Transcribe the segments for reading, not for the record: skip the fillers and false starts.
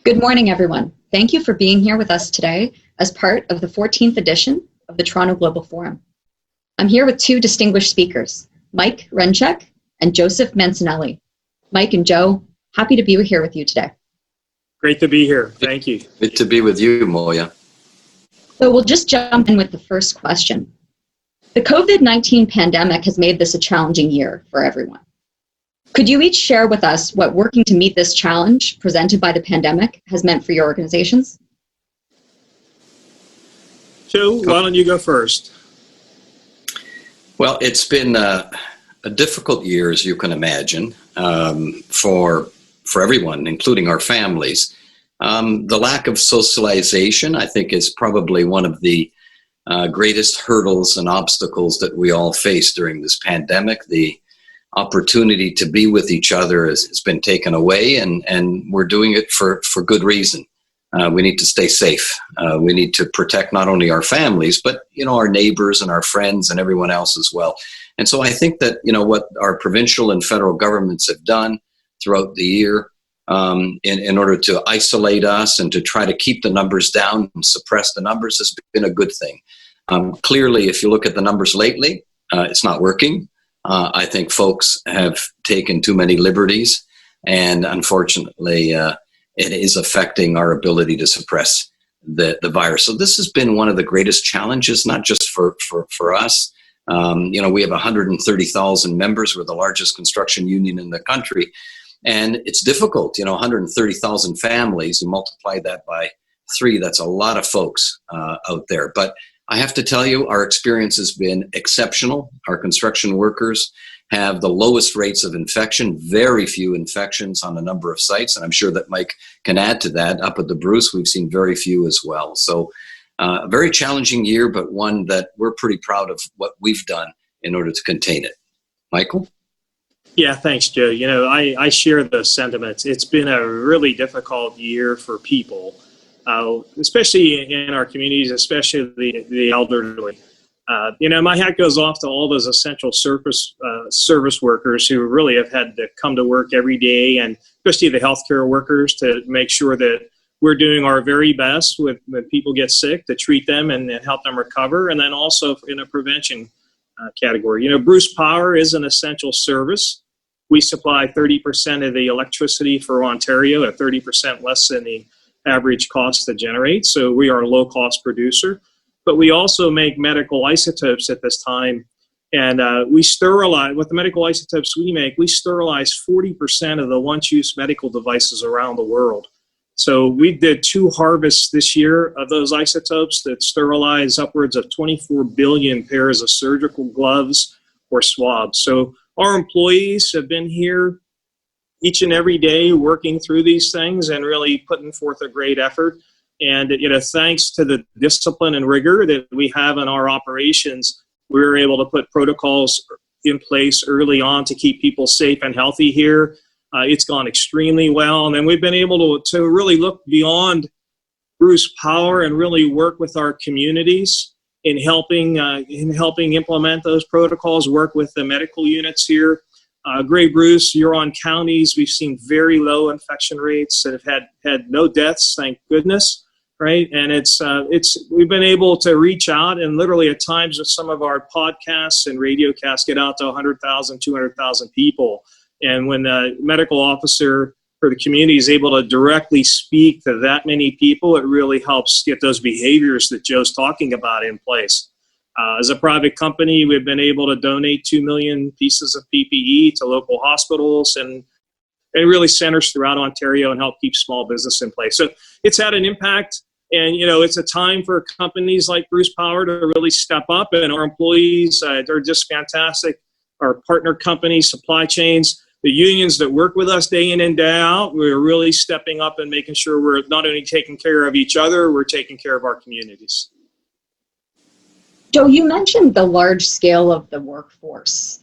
Good morning, everyone. Thank you for being here with us today as part of the 14th edition of the Toronto Global Forum. I'm here with two distinguished speakers, Mike Rencheck and Joseph Mancinelli. Mike and Joe, happy to be here with you today. Great to be here. Thank you. Good to be with you, Moya. So we'll just jump in with the first question. The COVID-19 pandemic has made this a challenging year for everyone. Could you each share with us what working to meet this challenge presented by the pandemic has meant for your organizations? Joe, why don't you go first? Well, it's been a difficult year, as you can imagine, for everyone, including our families. The lack of socialization, I think, is probably one of the greatest hurdles and obstacles that we all face during this pandemic. The opportunity to be with each other has been taken away, and we're doing it for good reason. We need to stay safe. We need to protect not only our families, but our neighbors and our friends and everyone else as well. And so I think that what our provincial and federal governments have done throughout the year in order to isolate us and to try to keep the numbers down and suppress the numbers has been a good thing. Clearly, if you look at the numbers lately, it's not working. I think folks have taken too many liberties, and unfortunately, it is affecting our ability to suppress the virus. So this has been one of the greatest challenges, not just for us. We have 130,000 members. We're the largest construction union in the country, and it's difficult. 130,000 families, you multiply that by 3, that's a lot of folks out there. But I have to tell you, our experience has been exceptional. Our construction workers have the lowest rates of infection, very few infections on a number of sites. And I'm sure that Mike can add to that. Up at the Bruce, we've seen very few as well. So a very challenging year, but one that we're pretty proud of what we've done in order to contain it. Michael? Yeah, thanks, Joe. I share the sentiments. It's been a really difficult year for people, especially in our communities, especially the elderly. My hat goes off to all those essential service workers who really have had to come to work every day, and especially the healthcare workers, to make sure that we're doing our very best when people get sick to treat them and help them recover, and then also in a prevention category. Bruce Power is an essential service. We supply 30% of the electricity for Ontario at 30% less than the average cost to generate, so we are a low-cost producer. But we also make medical isotopes at this time, and we sterilize, with the medical isotopes we make, we sterilize 40% of the once-use medical devices around the world. So we did 2 harvests this year of those isotopes that sterilize upwards of 24 billion pairs of surgical gloves or swabs. So our employees have been here each and every day working through these things and really putting forth a great effort. And thanks to the discipline and rigor that we have in our operations, we were able to put protocols in place early on to keep people safe and healthy here. It's gone extremely well, and then we've been able to really look beyond Bruce Power and really work with our communities in helping implement those protocols. Work with the medical units here. Grey Bruce, Huron counties, we've seen very low infection rates that have had no deaths, thank goodness. Right, and we've been able to reach out, and literally at times with some of our podcasts and radio casts get out to 100,000, 200,000 people. And when the medical officer for the community is able to directly speak to that many people, it really helps get those behaviors that Joe's talking about in place. As a private company, we've been able to donate 2 million pieces of PPE to local hospitals and really centers throughout Ontario and help keep small business in place. So it's had an impact. And, it's a time for companies like Bruce Power to really step up, and our employees, they're just fantastic. Our partner companies, supply chains, the unions that work with us day in and day out, we're really stepping up and making sure we're not only taking care of each other, we're taking care of our communities. Joe, you mentioned the large scale of the workforce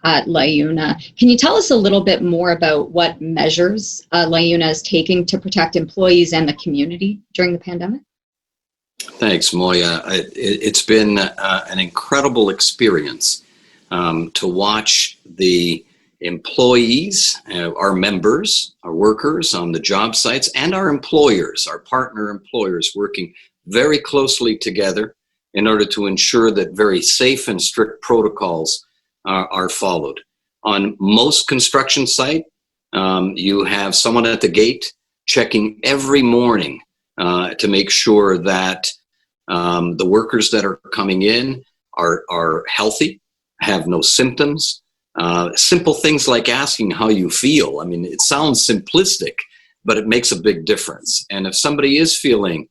at LiUNA. Can you tell us a little bit more about what measures LiUNA is taking to protect employees and the community during the pandemic? Thanks, Moya. It's been an incredible experience to watch the employees, our members, our workers on the job sites, and our employers, our partner employers, working very closely together in order to ensure that very safe and strict protocols are followed. On most construction site, you have someone at the gate checking every morning to make sure that the workers that are coming in are healthy, have no symptoms. Simple things like asking how you feel. I mean, it sounds simplistic, but it makes a big difference. And if somebody is feeling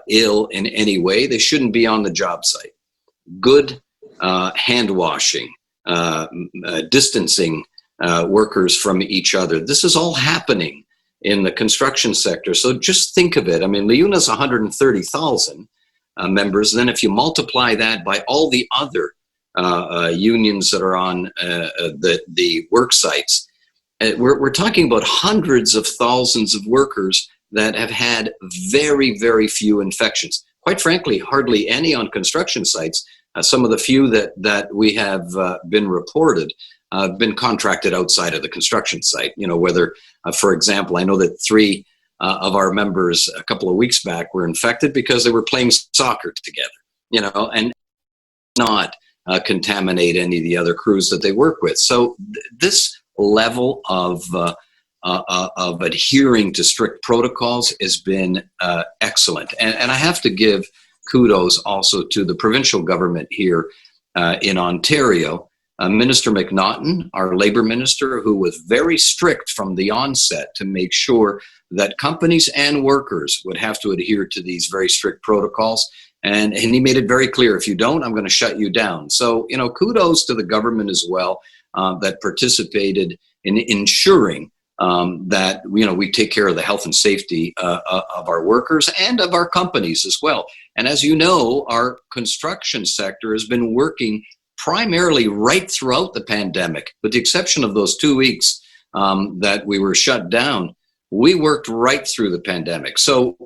ill in any way, they shouldn't be on the job site. Good hand washing, distancing workers from each other. This is all happening in the construction sector. So just think of it. I mean, LiUNA is 130,000 members. Then if you multiply that by all the other unions that are on the work sites, we're talking about hundreds of thousands of workers that have had very, very few infections. Quite frankly, hardly any on construction sites. Some of the few that we have been reported have been contracted outside of the construction site. You know, whether, for example, I know that 3 of our members a couple of weeks back were infected because they were playing soccer together, you know, and not contaminate any of the other crews that they work with. So this level of adhering to strict protocols has been excellent. And I have to give kudos also to the provincial government here in Ontario. Minister McNaughton, our labor minister, who was very strict from the onset to make sure that companies and workers would have to adhere to these very strict protocols. And he made it very clear, if you don't, I'm going to shut you down. So, you know, kudos to the government as well that participated in ensuring that, you know, we take care of the health and safety of our workers and of our companies as well. And as you know, our construction sector has been working primarily right throughout the pandemic, with the exception of those 2 weeks that we were shut down. We worked right through the pandemic. So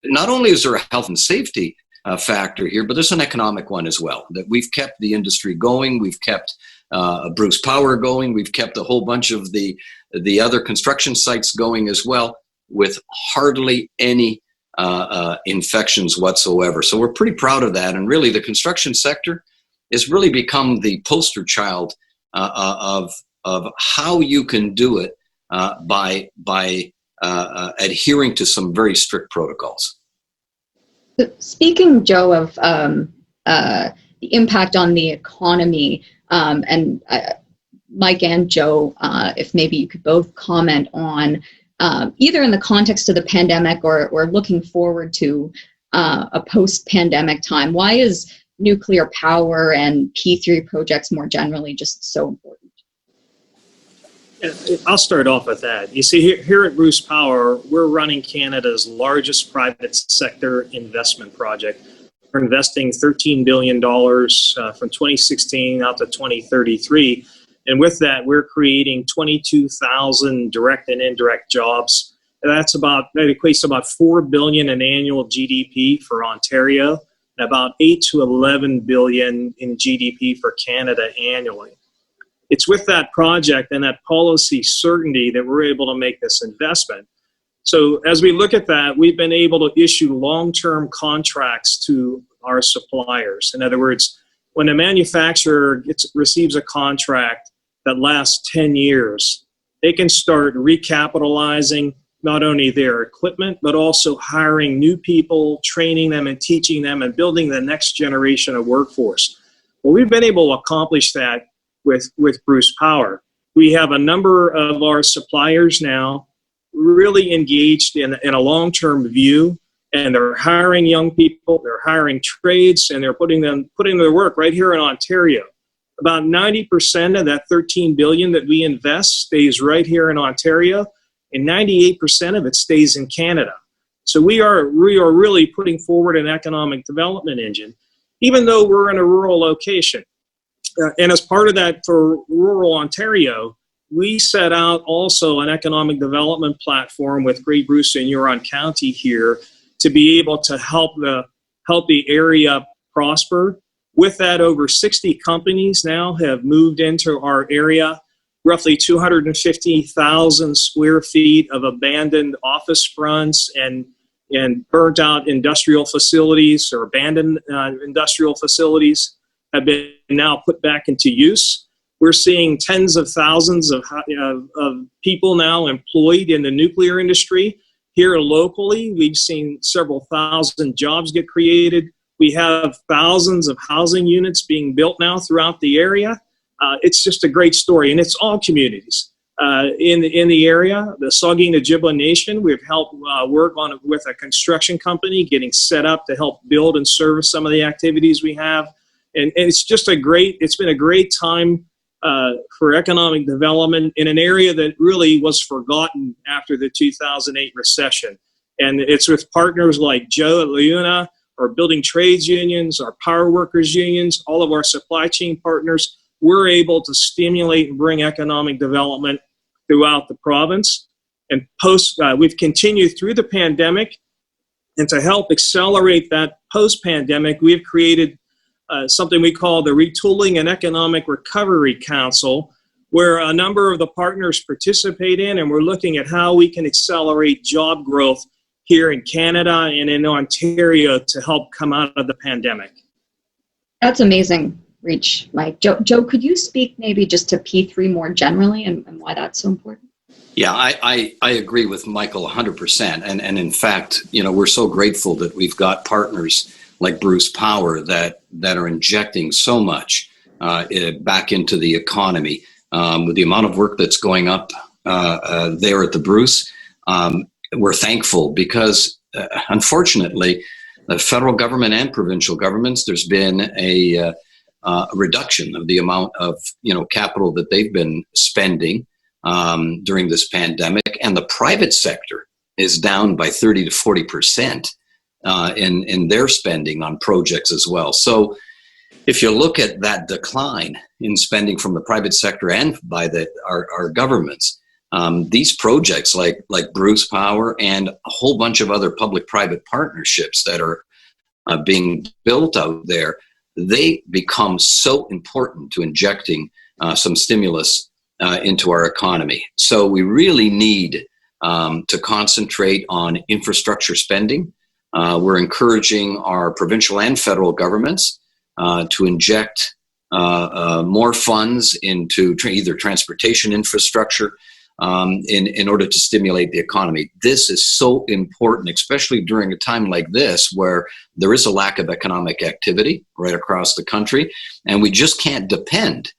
not only is there a health and safety factor here, but there's an economic one as well, that we've kept the industry going. We've kept Bruce Power going. We've kept a whole bunch of the other construction sites going as well, with hardly any infections whatsoever. So we're pretty proud of that. And really, the construction sector has really become the poster child of how you can do it by adhering to some very strict protocols. Speaking, Joe, of the impact on the economy, and Mike and Joe, if maybe you could both comment on either in the context of the pandemic or looking forward to a post-pandemic time, why is nuclear power and P3 projects more generally just so important? I'll start off with that. You see, here at Bruce Power, we're running Canada's largest private sector investment project. We're investing $13 billion from 2016 out to 2033. And with that, we're creating 22,000 direct and indirect jobs. And that equates to about $4 billion in annual GDP for Ontario, and about 8 to 11 billion in GDP for Canada annually. It's with that project and that policy certainty that we're able to make this investment. So as we look at that, we've been able to issue long-term contracts to our suppliers. In other words, when a manufacturer receives a contract that lasts 10 years, they can start recapitalizing not only their equipment, but also hiring new people, training them and teaching them and building the next generation of workforce. Well, we've been able to accomplish that with Bruce Power. We have a number of our suppliers now really engaged in a long-term view, and they're hiring young people, they're hiring trades, and they're putting their work right here in Ontario. About 90% of that $13 billion that we invest stays right here in Ontario, and 98% of it stays in Canada. So we are really putting forward an economic development engine, even though we're in a rural location. And as part of that, for rural Ontario, we set out also an economic development platform with Grey Bruce and Huron County here to be able to help the area prosper. With that, over 60 companies now have moved into our area. roughly 250,000 square feet of abandoned office fronts and burnt out industrial facilities or abandoned industrial facilities have been now put back into use. We're seeing tens of thousands of people now employed in the nuclear industry. Here locally, we've seen several thousand jobs get created. We have thousands of housing units being built now throughout the area. It's just a great story, and it's all communities in the area. The Saugeen Ojibwa Nation, we've helped work on with a construction company, getting set up to help build and service some of the activities we have, and it's just it's been a great time for economic development in an area that really was forgotten after the 2008 recession. And it's with partners like Joe at LiUNA, our building trades unions, our power workers unions, all of our supply chain partners. We're able to stimulate and bring economic development throughout the province. And we've continued through the pandemic, and to help accelerate that post-pandemic, we've created something we call the Retooling and Economic Recovery Council, where a number of the partners participate in, and we're looking at how we can accelerate job growth here in Canada and in Ontario to help come out of the pandemic. That's amazing reach, Mike. Joe, could you speak maybe just to P3 more generally and why that's so important? Yeah, I agree with Michael 100%. And in fact, we're so grateful that we've got partners like Bruce Power that are injecting so much back into the economy. With the amount of work that's going up there at the Bruce, we're thankful because unfortunately, the federal government and provincial governments, there's been a reduction of the amount of capital that they've been spending during this pandemic, and the private sector is down by 30 to 40% in their spending on projects as well. So if you look at that decline in spending from the private sector and by our governments, these projects like Bruce Power and a whole bunch of other public-private partnerships that are being built out there, they become so important to injecting some stimulus into our economy. So we really need to concentrate on infrastructure spending. We're encouraging our provincial and federal governments to inject more funds into either transportation infrastructure in order to stimulate the economy. This is so important, especially during a time like this where there is a lack of economic activity right across the country, and we just can't depend,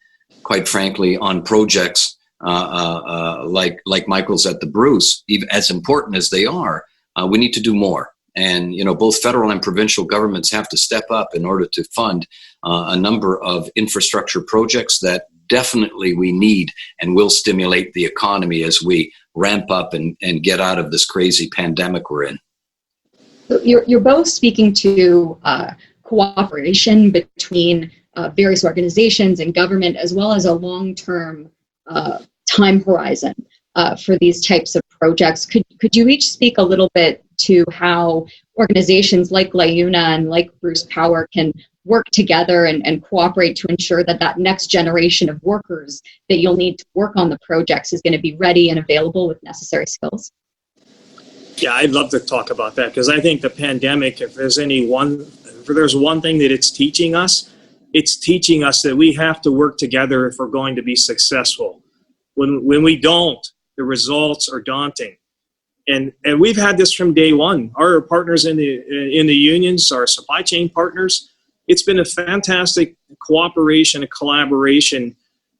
quite frankly, on projects like Michael's at the Bruce. Even as important as they are, we need to do more. And both federal and provincial governments have to step up in order to fund a number of infrastructure projects that definitely we need and will stimulate the economy as we ramp up and get out of this crazy pandemic we're in. You're both speaking to cooperation between various organizations and government, as well as a long-term time horizon for these types of projects. Could you each speak a little bit to how organizations like LiUNA and like Bruce Power can work together and cooperate to ensure that next generation of workers that you'll need to work on the projects is going to be ready and available with necessary skills? Yeah, I'd love to talk about that, because I think the pandemic, if there's one thing that it's teaching us that we have to work together if we're going to be successful. When we don't, the results are daunting. And we've had this from day one. Our partners in the unions, our supply chain partners, it's been a fantastic cooperation and collaboration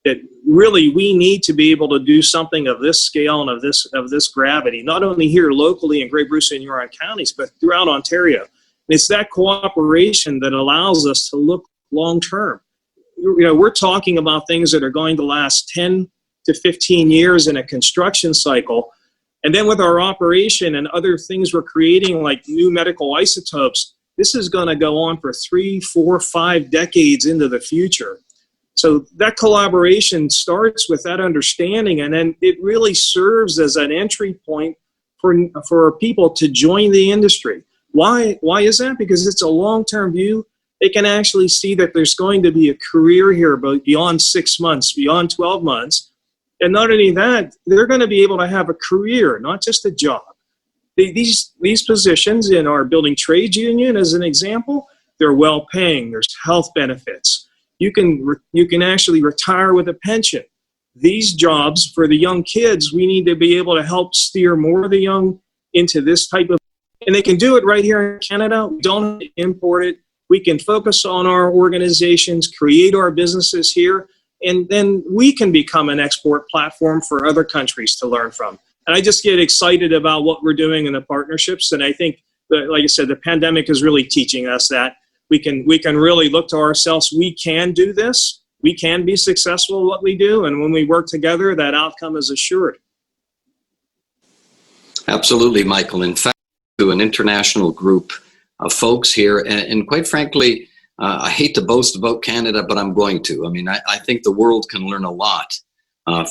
that really we need to be able to do something of this scale and of this gravity, not only here locally in Grey Bruce and Huron counties, but throughout Ontario. And it's that cooperation that allows us to look long term. We're talking about things that are going to last 10 to 15 years in a construction cycle. And then with our operation and other things we're creating, like new medical isotopes, this is going to go on for 3, 4, 5 decades into the future. So that collaboration starts with that understanding, and then it really serves as an entry point for people to join the industry. Why is that? Because it's a long-term view. They can actually see that there's going to be a career here beyond 6 months, beyond 12 months. And not only that, they're going to be able to have a career, not just a job. These positions in our building trades union, as an example, they're well paying. There's health benefits. You can actually retire with a pension. These jobs for the young kids, we need to be able to help steer more of the young into this type of, and they can do it right here in Canada. We don't have to import it. We can focus on our organizations, create our businesses here, and then we can become an export platform for other countries to learn from. And I just get excited about what we're doing in the partnerships. And I think that, like I said, the pandemic is really teaching us that we can really look to ourselves. We can do this. We can be successful at what we do. And when we work together, that outcome is assured. Absolutely, Michael. In fact, to an international group of folks here, and quite frankly, I hate to boast about Canada, but I'm going to. I mean, I think the world can learn a lot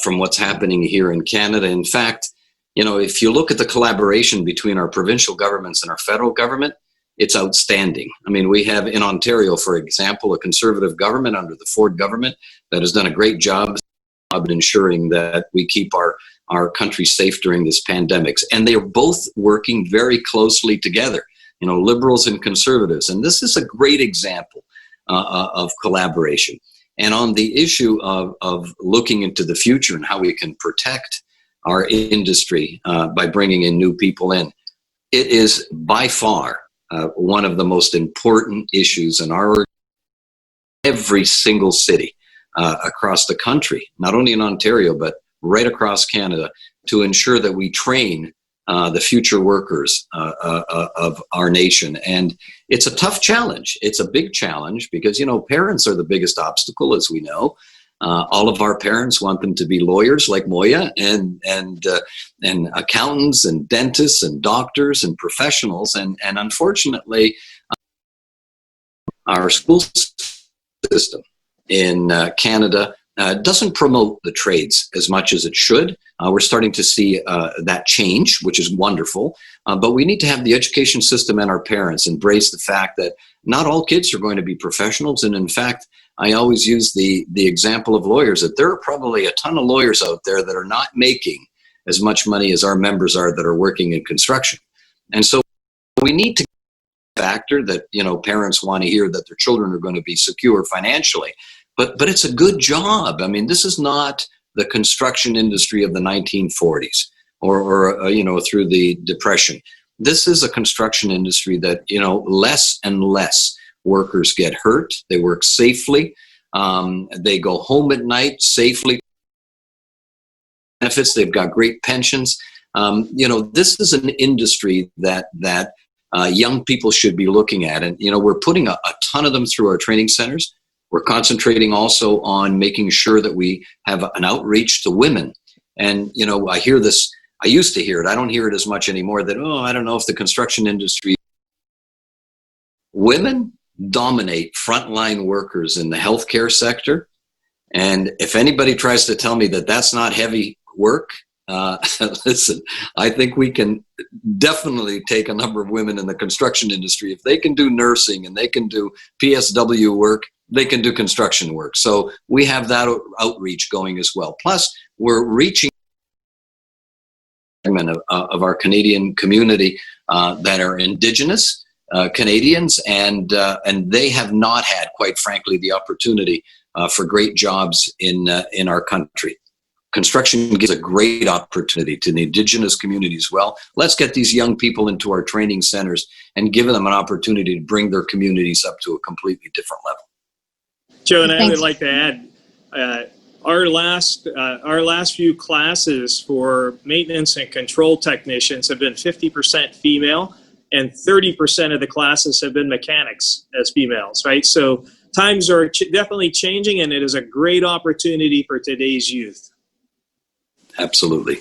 from what's happening here in Canada. In fact, you know, if you look at the collaboration between our provincial governments and our federal government, it's outstanding. I mean, we have in Ontario, for example, a conservative government under the Ford government that has done a great job of ensuring that we keep our country safe during this pandemic. And they are both working very closely together, you know, liberals and conservatives. And this is a great example of collaboration. And on the issue of looking into the future and how we can protect our industry by bringing in new people in, it is by far one of the most important issues in every single city across the country, not only in Ontario, but right across Canada, to ensure that we train the future workers of our nation. And it's a tough challenge. It's a big challenge because, you know, parents are the biggest obstacle, as we know. All of our parents want them to be lawyers like Moya and accountants and dentists and doctors and professionals. And unfortunately, our school system in Canada doesn't promote the trades as much as it should. We're starting to see that change, which is wonderful. But we need to have the education system and our parents embrace the fact that not all kids are going to be professionals. And in fact, I always use the example of lawyers, that there are probably a ton of lawyers out there that are not making as much money as our members are that are working in construction. And so we need to factor that, you know, parents want to hear that their children are going to be secure financially. But it's a good job. I mean, this is not the construction industry of the 1940s or you know, through the Depression. This is a construction industry that, you know, less and less workers get hurt. They work safely. They go home at night safely. Benefits. They've got great pensions. You know, this is an industry that young people should be looking at. And, you know, we're putting a ton of them through our training centers. We're concentrating also on making sure that we have an outreach to women. And, you know, I hear this, I used to hear it, I don't hear it as much anymore, that, oh, I don't know if the construction industry, women dominate frontline workers in the healthcare sector. And if anybody tries to tell me that that's not heavy work, listen, I think we can definitely take a number of women in the construction industry. If they can do nursing and they can do PSW work, they can do construction work. So we have that outreach going as well. Plus, we're reaching of our Canadian community that are Indigenous Canadians, and they have not had, quite frankly, the opportunity for great jobs in our country. Construction gives a great opportunity to the Indigenous community as well. Let's get these young people into our training centers and give them an opportunity to bring their communities up to a completely different level. Joe, and I would like to add, our last few classes for maintenance and control technicians have been 50% female, and 30% of the classes have been mechanics as females, right? So times are definitely changing, and it is a great opportunity for today's youth. Absolutely.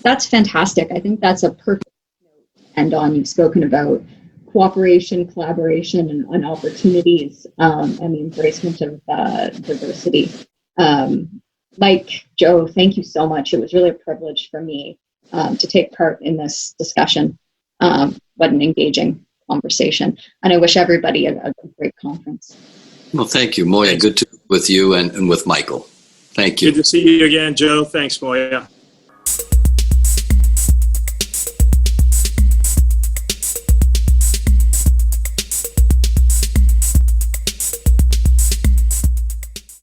That's fantastic. I think that's a perfect note to end on. You've spoken about cooperation, collaboration, and opportunities, and the embracement of diversity. Mike, Joe, thank you so much. It was really a privilege for me to take part in this discussion. What an engaging conversation. And I wish everybody a great conference. Well, thank you, Moya. Good to be with you and with Michael. Thank you. Good to see you again, Joe. Thanks, Moya.